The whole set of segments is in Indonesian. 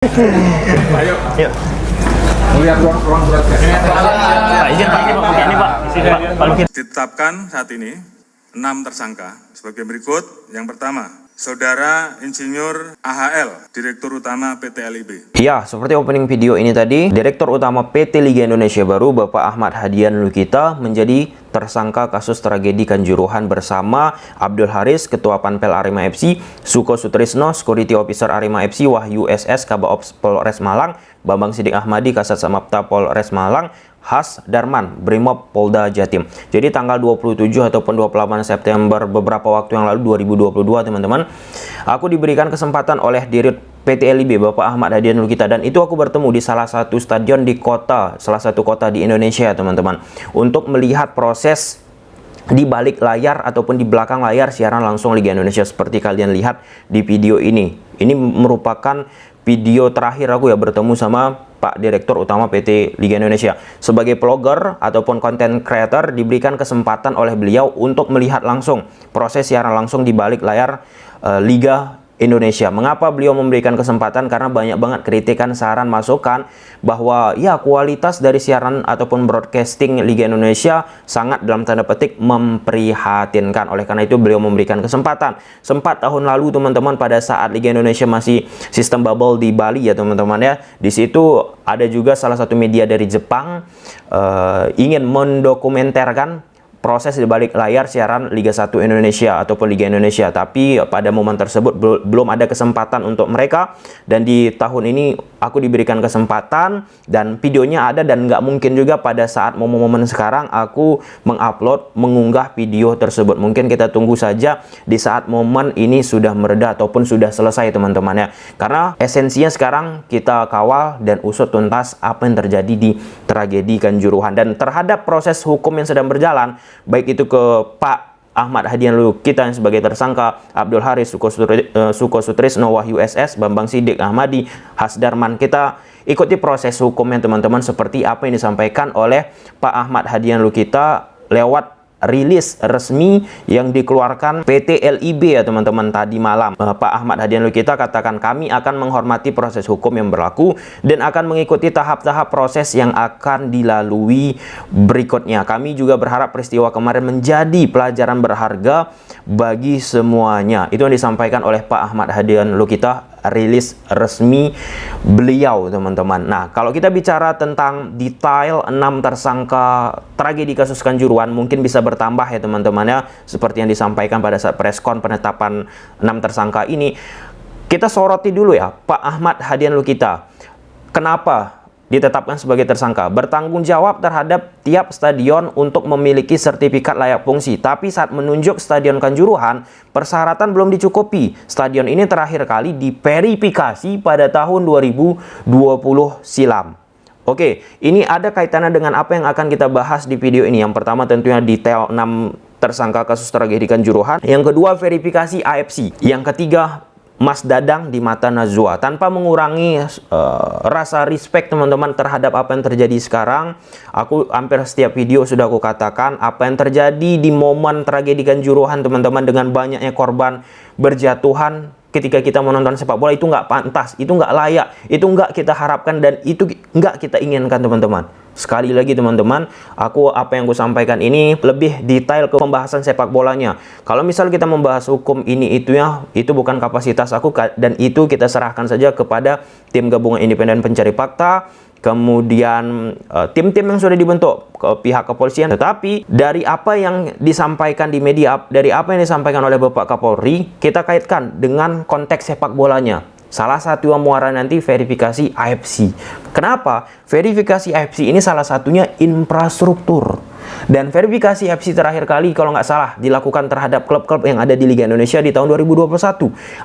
Ayo. Yuk. Melihat ruang broadcast. Pak, izin Pak, ini Pak, ini Pak. Sini Pak, Pak Lukin. Ditetapkan saat ini 6 tersangka sebagai berikut. Yang pertama, Saudara Insinyur AHL, Direktur Utama PT LIB. Ya, seperti opening video ini tadi, Direktur Utama PT Liga Indonesia Baru, Bapak Ahmad Hadian Lukita, menjadi tersangka kasus tragedi Kanjuruhan bersama Abdul Haris, Ketua Panpel Arema FC, Suko Sutrisno, Security Officer Arema FC, Wahyu SS, Kabaops Polres Malang, Bambang Sidik Ahmadi, Kasat Samapta Polres Malang, Has Darman, Brimob Polda Jatim. Jadi tanggal 27 ataupun 28 September beberapa waktu yang lalu 2022 teman-teman, aku diberikan kesempatan oleh Dirut PT LIB Bapak Ahmad Hadian Lukita, dan itu aku bertemu di salah satu stadion di salah satu kota di Indonesia teman-teman, untuk melihat proses di balik layar ataupun di belakang layar siaran langsung Liga Indonesia seperti kalian lihat di video ini. Ini merupakan video terakhir aku ya bertemu sama Pak Direktur Utama PT Liga Indonesia. Sebagai vlogger ataupun content creator, diberikan kesempatan oleh beliau untuk melihat langsung proses siaran langsung di balik layar Liga Indonesia. Mengapa beliau memberikan kesempatan? Karena banyak banget kritikan, saran, masukan bahwa ya kualitas dari siaran ataupun broadcasting Liga Indonesia sangat dalam tanda petik memprihatinkan. Oleh karena itu beliau memberikan kesempatan. Sempat tahun lalu teman-teman, pada saat Liga Indonesia masih sistem bubble di Bali ya teman-teman ya. Di situ ada juga salah satu media dari Jepang ingin mendokumenterkan proses di balik layar siaran Liga 1 Indonesia ataupun Liga Indonesia, tapi pada momen tersebut belum ada kesempatan untuk mereka, dan di tahun ini aku diberikan kesempatan dan videonya ada, dan nggak mungkin juga pada saat momen-momen sekarang aku mengunggah video tersebut. Mungkin kita tunggu saja di saat momen ini sudah mereda ataupun sudah selesai teman-teman ya, karena esensinya sekarang kita kawal dan usut tuntas apa yang terjadi di tragedi Kanjuruhan, dan terhadap proses hukum yang sedang berjalan, baik itu ke Pak Ahmad Hadian Lukita yang sebagai tersangka, Abdul Haris, Suko Sutrisno, Wahyu SS, Bambang Sidik Ahmadi, Has Darman. Kita ikuti proses hukumnya teman-teman seperti apa yang disampaikan oleh Pak Ahmad Hadian Lukita lewat rilis resmi yang dikeluarkan PT LIB ya teman-teman tadi malam. Pak Ahmad Hadian Lukita katakan, kami akan menghormati proses hukum yang berlaku dan akan mengikuti tahap-tahap proses yang akan dilalui berikutnya. Kami juga berharap peristiwa kemarin menjadi pelajaran berharga bagi semuanya. Itu yang disampaikan oleh Pak Ahmad Hadian Lukita, rilis resmi beliau teman-teman. Nah, kalau kita bicara tentang detail 6 tersangka tragedi kasus Kanjuruhan, mungkin bisa bertambah ya teman-teman ya, seperti yang disampaikan pada saat preskon penetapan 6 tersangka ini. Kita soroti dulu ya Pak Ahmad Hadian Lukita. Kenapa ditetapkan sebagai tersangka? Bertanggung jawab terhadap tiap stadion untuk memiliki sertifikat layak fungsi. Tapi saat menunjuk Stadion Kanjuruhan, persyaratan belum dicukupi. Stadion ini terakhir kali diverifikasi pada tahun 2020 silam. Oke, ini ada kaitannya dengan apa yang akan kita bahas di video ini. Yang pertama tentunya detail 6 tersangka kasus tragedi Kanjuruhan. Yang kedua, verifikasi AFC. Yang ketiga, Mas Dadang di mata Najwa. Tanpa mengurangi rasa respect teman-teman terhadap apa yang terjadi sekarang, aku hampir setiap video sudah aku katakan apa yang terjadi di momen tragedi Kanjuruhan teman-teman, dengan banyaknya korban berjatuhan ketika kita menonton sepak bola, itu nggak pantas, itu nggak layak, itu nggak kita harapkan, dan itu nggak kita inginkan teman-teman. Sekali lagi teman-teman, apa yang aku sampaikan ini lebih detail ke pembahasan sepak bolanya. Kalau misal kita membahas hukum ini itu bukan kapasitas aku, dan itu kita serahkan saja kepada tim gabungan independen pencari fakta, kemudian tim-tim yang sudah dibentuk ke pihak kepolisian. Tetapi dari apa yang disampaikan di media, dari apa yang disampaikan oleh Bapak Kapolri, kita kaitkan dengan konteks sepak bolanya. Salah satu muara nanti verifikasi AFC. Kenapa? Verifikasi AFC ini salah satunya infrastruktur. Dan verifikasi AFC terakhir kali kalau nggak salah dilakukan terhadap klub-klub yang ada di Liga Indonesia di tahun 2021.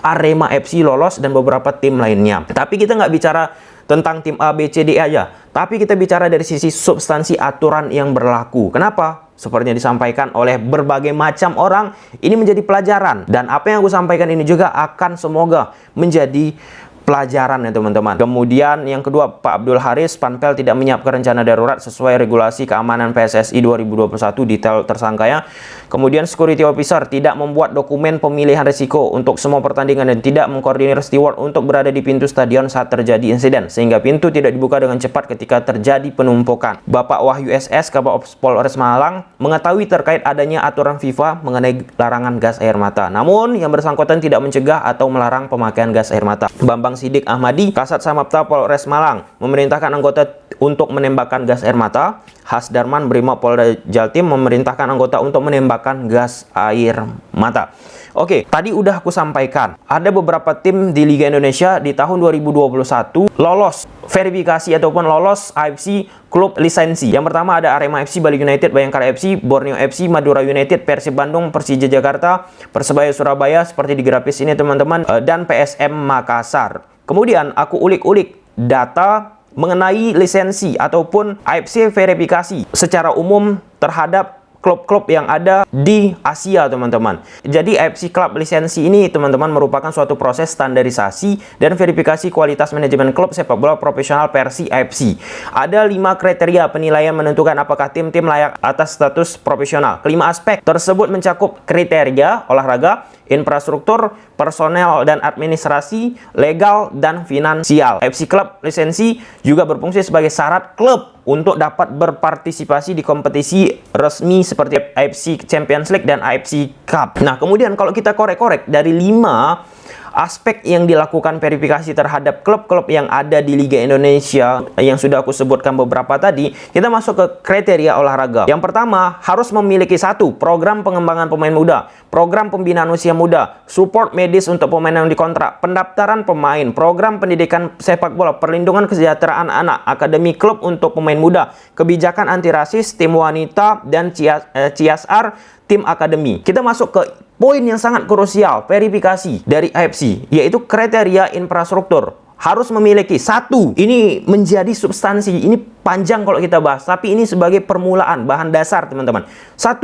Arema FC lolos dan beberapa tim lainnya. Tapi kita nggak bicara tentang tim A, B, C, D aja. Tapi kita bicara dari sisi substansi aturan yang berlaku. Kenapa? Seperti yang disampaikan oleh berbagai macam orang, ini menjadi pelajaran. Dan apa yang aku sampaikan ini juga akan semoga menjadi pelajaran ya teman-teman. Kemudian yang kedua, Pak Abdul Haris, Panpel tidak menyiapkan rencana darurat sesuai regulasi keamanan PSSI 2021, detail tersangkanya. Kemudian security officer tidak membuat dokumen pemilihan risiko untuk semua pertandingan dan tidak mengkoordinir steward untuk berada di pintu stadion saat terjadi insiden, sehingga pintu tidak dibuka dengan cepat ketika terjadi penumpukan. Bapak Wahyu SS, Kabak Polres Malang, mengetahui terkait adanya aturan FIFA mengenai larangan gas air mata. Namun, yang bersangkutan tidak mencegah atau melarang pemakaian gas air mata. Bambang Sidik Ahmadi, Kasat Samapta Polres Malang, memerintahkan anggota untuk menembakkan gas air mata. Hasdarman, Brimob Polda Jatim, memerintahkan anggota untuk menembakkan gas air mata. Oke, tadi udah aku sampaikan, ada beberapa tim di Liga Indonesia di tahun 2021 lolos verifikasi ataupun lolos AFC klub lisensi. Yang pertama ada Arema FC, Bali United, Bayangkara FC, Borneo FC, Madura United, Persib Bandung, Persija Jakarta, Persebaya Surabaya seperti di grafis ini teman-teman, dan PSM Makassar. Kemudian aku ulik-ulik data mengenai lisensi ataupun AFC verifikasi secara umum terhadap klub-klub yang ada di Asia teman-teman. Jadi AFC Club lisensi ini teman-teman merupakan suatu proses standarisasi dan verifikasi kualitas manajemen klub sepak bola profesional versi AFC. Ada 5 kriteria penilaian menentukan apakah tim-tim layak atas status profesional. Kelima aspek tersebut mencakup kriteria olahraga, infrastruktur, personel dan administrasi, legal dan finansial. AFC Club lisensi juga berfungsi sebagai syarat klub untuk dapat berpartisipasi di kompetisi resmi seperti AFC Champions League dan AFC Cup. Nah, kemudian kalau kita korek-korek dari 5 aspek yang dilakukan verifikasi terhadap klub-klub yang ada di Liga Indonesia yang sudah aku sebutkan beberapa tadi, kita masuk ke kriteria olahraga. Yang pertama, harus memiliki 1. Program pengembangan pemain muda, program pembinaan usia muda, support medis untuk pemain yang dikontrak, pendaftaran pemain, program pendidikan sepak bola, perlindungan kesejahteraan anak, akademi klub untuk pemain muda, kebijakan anti rasis, tim wanita, dan CSR tim akademi. Kita masuk ke poin yang sangat krusial, verifikasi dari AFC, yaitu kriteria infrastruktur. Harus memiliki 1. Ini menjadi substansi, ini panjang kalau kita bahas, tapi ini sebagai permulaan, bahan dasar teman-teman. 1.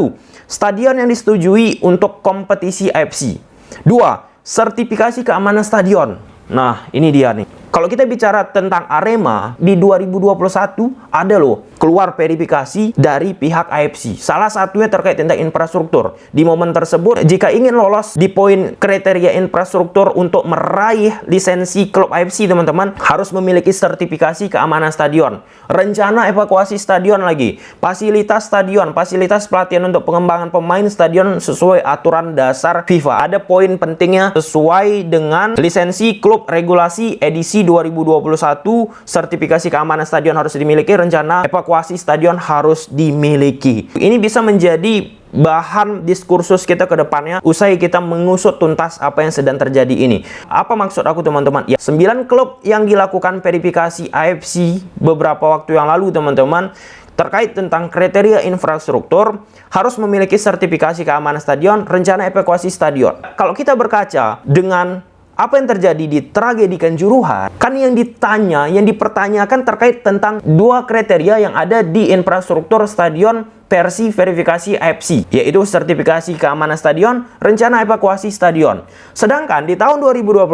Stadion yang disetujui untuk kompetisi AFC. 2. Sertifikasi keamanan stadion. Nah, ini dia nih. Kalau kita bicara tentang Arema, di 2021 ada loh keluar verifikasi dari pihak AFC. Salah satunya terkait tentang infrastruktur. Di momen tersebut, jika ingin lolos di poin kriteria infrastruktur untuk meraih lisensi klub AFC, teman-teman, harus memiliki sertifikasi keamanan stadion, rencana evakuasi stadion lagi, fasilitas stadion, fasilitas pelatihan untuk pengembangan pemain stadion sesuai aturan dasar FIFA. Ada poin pentingnya sesuai dengan lisensi klub regulasi edisi 2021, sertifikasi keamanan stadion harus dimiliki, rencana evakuasi stadion harus dimiliki. Ini bisa menjadi bahan diskursus kita ke depannya usai kita mengusut tuntas apa yang sedang terjadi ini. Apa maksud aku teman-teman? Ya, 9 klub yang dilakukan verifikasi AFC beberapa waktu yang lalu teman-teman terkait tentang kriteria infrastruktur harus memiliki sertifikasi keamanan stadion, rencana evakuasi stadion. Kalau kita berkaca dengan apa yang terjadi di tragedi Kanjuruhan, kan yang ditanya, yang dipertanyakan terkait tentang 2 kriteria yang ada di infrastruktur stadion versi verifikasi AFC, yaitu sertifikasi keamanan stadion, rencana evakuasi stadion. Sedangkan di tahun 2021,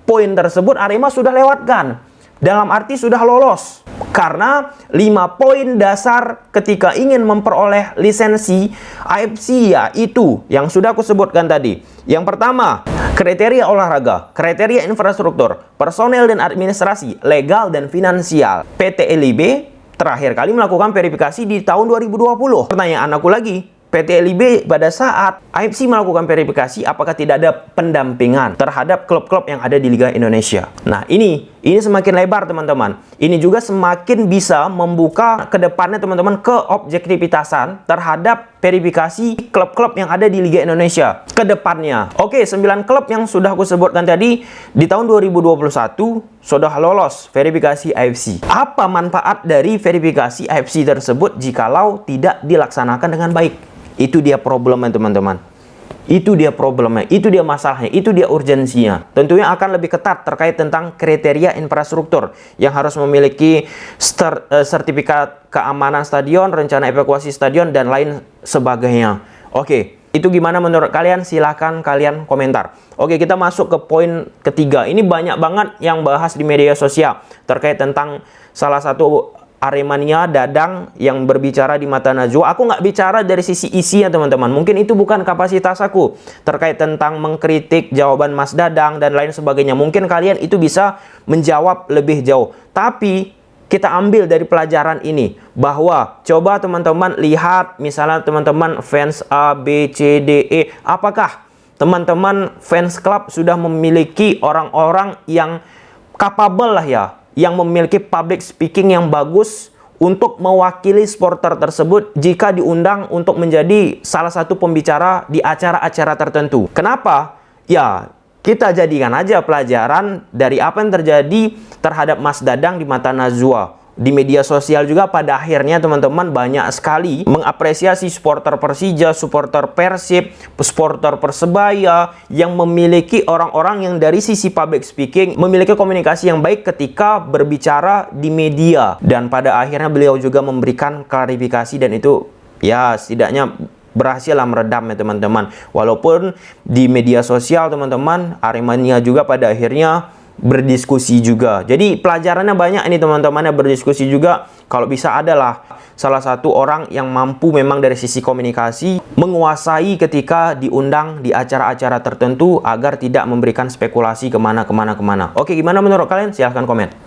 poin tersebut Arema sudah lewatkan. Dalam arti sudah lolos. Karena 5 poin dasar ketika ingin memperoleh lisensi AFC yaitu yang sudah aku sebutkan tadi. Yang pertama, kriteria olahraga, kriteria infrastruktur, personel dan administrasi, legal dan finansial. PT LIB terakhir kali melakukan verifikasi di tahun 2020. Pertanyaan aku lagi, PT LIB pada saat AFC melakukan verifikasi, apakah tidak ada pendampingan terhadap klub-klub yang ada di Liga Indonesia? Nah, ini semakin lebar teman-teman. Ini juga semakin bisa membuka ke depannya teman-teman keobjektivitasan terhadap verifikasi klub-klub yang ada di Liga Indonesia ke depannya. Oke, 9 klub yang sudah aku sebutkan tadi di tahun 2021 sudah lolos verifikasi AFC. Apa manfaat dari verifikasi AFC tersebut jikalau tidak dilaksanakan dengan baik? Itu dia problemnya teman-teman. Itu dia problemnya, itu dia masalahnya, itu dia urgensinya. Tentunya akan lebih ketat terkait tentang kriteria infrastruktur yang harus memiliki sertifikat keamanan stadion, rencana evakuasi stadion, dan lain sebagainya. Oke, Itu gimana menurut kalian? Silahkan kalian komentar. Oke, kita masuk ke poin ketiga. Ini banyak banget yang bahas di media sosial terkait tentang salah satu Aremania Dadang yang berbicara di Mata Najwa. Aku nggak bicara dari sisi isinya teman-teman. Mungkin itu bukan kapasitas aku terkait tentang mengkritik jawaban Mas Dadang dan lain sebagainya. Mungkin kalian itu bisa menjawab lebih jauh. Tapi kita ambil dari pelajaran ini bahwa coba teman-teman lihat, misalnya teman-teman fans A, B, C, D, E. Apakah teman-teman fans club sudah memiliki orang-orang yang capable lah ya, yang memiliki public speaking yang bagus untuk mewakili supporter tersebut jika diundang untuk menjadi salah satu pembicara di acara-acara tertentu. Kenapa? Ya, kita jadikan aja pelajaran dari apa yang terjadi terhadap Mas Dadang di Mata Najwa. Di media sosial juga pada akhirnya teman-teman banyak sekali mengapresiasi supporter Persija, supporter Persib, supporter Persebaya yang memiliki orang-orang yang dari sisi public speaking memiliki komunikasi yang baik ketika berbicara di media. Dan pada akhirnya beliau juga memberikan klarifikasi dan itu ya setidaknya berhasil meredam ya teman-teman. Walaupun di media sosial teman-teman Aremania juga pada akhirnya berdiskusi juga. Jadi pelajarannya banyak ini teman-teman, berdiskusi juga. Kalau bisa adalah salah satu orang yang mampu memang dari sisi komunikasi menguasai ketika diundang di acara-acara tertentu agar tidak memberikan spekulasi kemana. Oke, gimana menurut kalian? Silahkan komen.